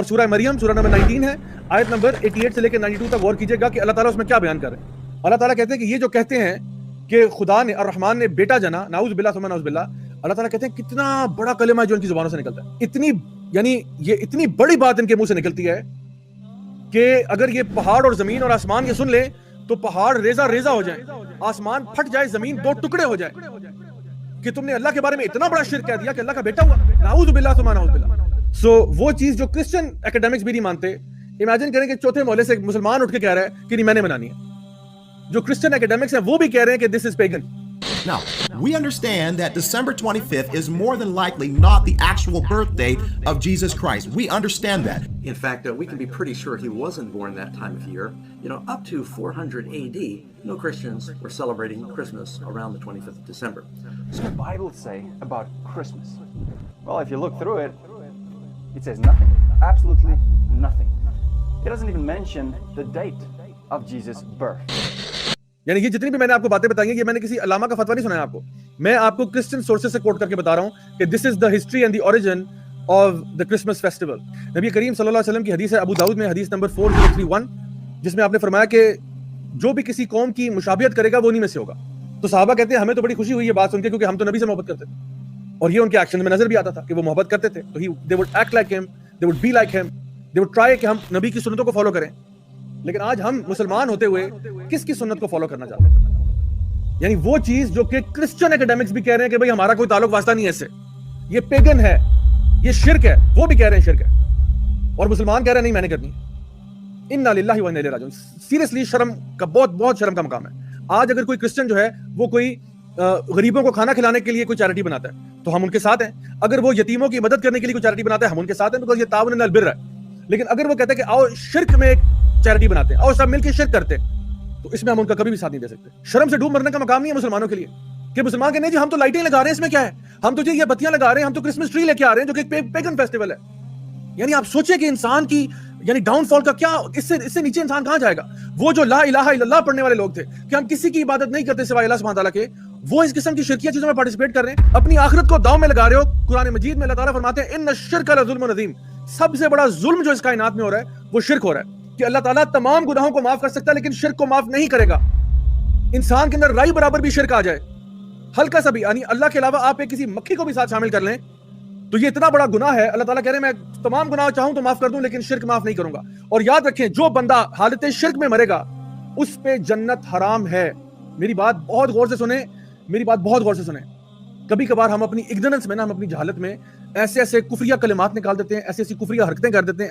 اور سورہ مریم سورہ نمبر 19 ہے، آیت نمبر 88 سے لے کے 92 تک غور کیجئے گا کہ اللہ تعالیٰ اس میں کیا بیان کر رہے ہیں۔ اللہ تعالیٰ کہتے ہیں کہ یہ جو کہتے ہیں کہ خدا نے الرحمن نے بیٹا جنا، نعوذ باللہ ثم نعوذ باللہ، اللہ تعالیٰ کہتے ہیں کتنا بڑا کلمہ ہے جو ان کی زبانوں سے نکلتا ہے، اتنی یعنی یہ اتنی بڑی بات ان کے منہ سے نکلتی ہے کہ اگر یہ پہاڑ اور زمین اور آسمان یہ سن لیں تو پہاڑ ریزہ ریزہ ہو جائیں، آسمان پھٹ جائے، زمین دو ٹکڑے ہو جائے کہ تم نے اللہ کے بارے میں اتنا بڑا شرک کہہ دیا کہ اللہ کا بیٹا ہوا، نعوذ باللہ ثم نعوذ باللہ۔ سو وہ چیز جو کرسچن اکیڈمکس بھی نہیں مانتے، امیجن کریں کہ چوتھے محلے سے ایک مسلمان اٹھ کے کہہ رہا ہے کہ نہیں میں نے منانی ہے۔ جو کرسچن اکیڈمکس ہیں وہ بھی کہہ رہے ہیں کہ this is pagan. Now, we understand that December 25th is more than likely not the actual birthday of Jesus Christ. We understand that. In fact, we can be pretty sure he wasn't born that time of year. You know, up to 400 AD, no Christians were celebrating Christmas around the 25th of December. What does the Bible say about Christmas? Well, if you look through it, it says nothing. Absolutely nothing. It doesn't even mention the date of Jesus' birth. یعنی یہ جتنی بھی میں نے آپ کو باتیں بتائی ہیں یہ میں نے کسی علامہ کا فتویٰ نہیں سنایا آپ کو، میں آپ کو کرسچن سورسز سے کوٹ کر کے بتا رہا ہوں کہ this is the history and the origin of the Christmas festival. نبی کریم صلی اللہ علیہ وسلم کی حدیث ہے ابو داؤد میں، حدیث نمبر 4031، جس میں آپ نے فرمایا کہ جو بھی کسی قوم کی مشابہت کرے گا وہ انہی میں سے ہوگا۔ تو صحابہ کہتے ہیں ہمیں تو بڑی خوشی ہوئی یہ بات سن کے کیونکہ ہم تو نبی سے محبت کرتے تھے اور یہ ان کے ایکشن میں نظر بھی آتا تھا کہ وہ محبت کرتے تھے، تو they would act like him, they would be like him, they would try کہ ہم نبی کی سنتوں کو فالو کریں۔ لیکن آج ہم مسلمان ہوتے ہوئے کس کی سنت کو فالو کرنا چاہتے ہیں؟ یعنی وہ چیز جو کہ کرسچن اکیڈمکس بھی کہہ رہے ہیں کہ بھئی ہمارا کوئی تعلق واسطہ نہیں ہے اس سے، یہ پیگن ہے، یہ شرک ہے، وہ بھی کہہ رہے ہیں شرک ہے، اور مسلمان کہہ رہے ہیں نہیں میں نے کرنی۔ انا للہ و انا الیہ راجعون۔ سیریسلی شرم کا بہت شرم کا مقام ہے۔ آج اگر کوئی کرسچن جو ہے وہ کوئی غریبوں کو کھانا کھلانے کے لیے کوئی چیریٹی بناتا ہے تو ہم ان کے ساتھ ہیں، اگر وہ یتیموں کی مدد کرنے کے لیے کوئی چیریٹی بناتا ہے ہم ان کے ساتھ ہیں، بیکاز یہ تعاون علی البر ہے۔ لیکن اگر وہ کہتے ہیں کہ آؤ شرک میں ایک چیریٹی بناتے ہیں، آؤ سب مل کے شرک کرتے ہیں، تو اس میں ہم ان کا کبھی بھی ساتھ نہیں دے سکتے۔ شرم سے ڈوب مرنے کا مقام نہیں ہے مسلمانوں کے لیے کہ مسلمان کہنے جی ہم تو لائٹیں لگا رہے ہیں، اس میں کیا ہے، ہم تو جی یہ بتیاں لگا رہے ہیں، ہم تو کرسمس ٹری لے کے آ رہے ہیں جو کہ ایک پیگن فیسٹیول ہے۔ یعنی آپ سوچیں کہ انسان کی یعنی ڈاؤن فال کا کیا، اس سے نیچے انسان کہاں جائے گا؟ وہ جو لا الہ الا اللہ پڑھنے والے لوگ تھے کہ ہم کسی کی عبادت نہیں کرتے سوائے اللہ سبحانہ تعالیٰ کے، وہ اس قسم کی شرکیہ چیزوں میں پارٹیسپیٹ کر رہے ہیں، اپنی آخرت کو داؤ میں لگا رہے ہو۔ قرآن مجید میں اللہ تعالیٰ فرماتے ہیں ان الشرک لظلم عظیم، سب سے بڑا ظلم جو اس کائنات میں ہو رہا ہے وہ شرک ہو رہا ہے، کہ اللہ تعالیٰ تمام گناہوں کو معاف کر سکتا ہے لیکن شرک کو معاف نہیں کرے گا۔ انسان کے اندر رائی برابر بھی شرک آ جائے، ہلکا سا بھی، یعنی اللہ کے علاوہ آپ ایک کسی مکھی کو بھی ساتھ شامل کر لیں تو یہ اتنا بڑا گناہ ہے، اللہ تعالیٰ کہہ رہے ہیں میں تمام گناہ چاہوں تو معاف کر دوں لیکن شرک معاف نہیں کروں گا۔ اور یاد رکھیں جو بندہ حالت شرک میں مرے گا اس پہ جنت حرام ہے۔ میری بات بہت غور سے سنیں، میری بات بہت غور سے سنیں۔ کبھی کبھار ہم اپنی اگنورنس میں نا، ہم اپنی جہالت میں ایسے کفریہ کلمات نکال دیتے ہیں، ایسی کفریہ حرکتیں کر دیتے ہیں،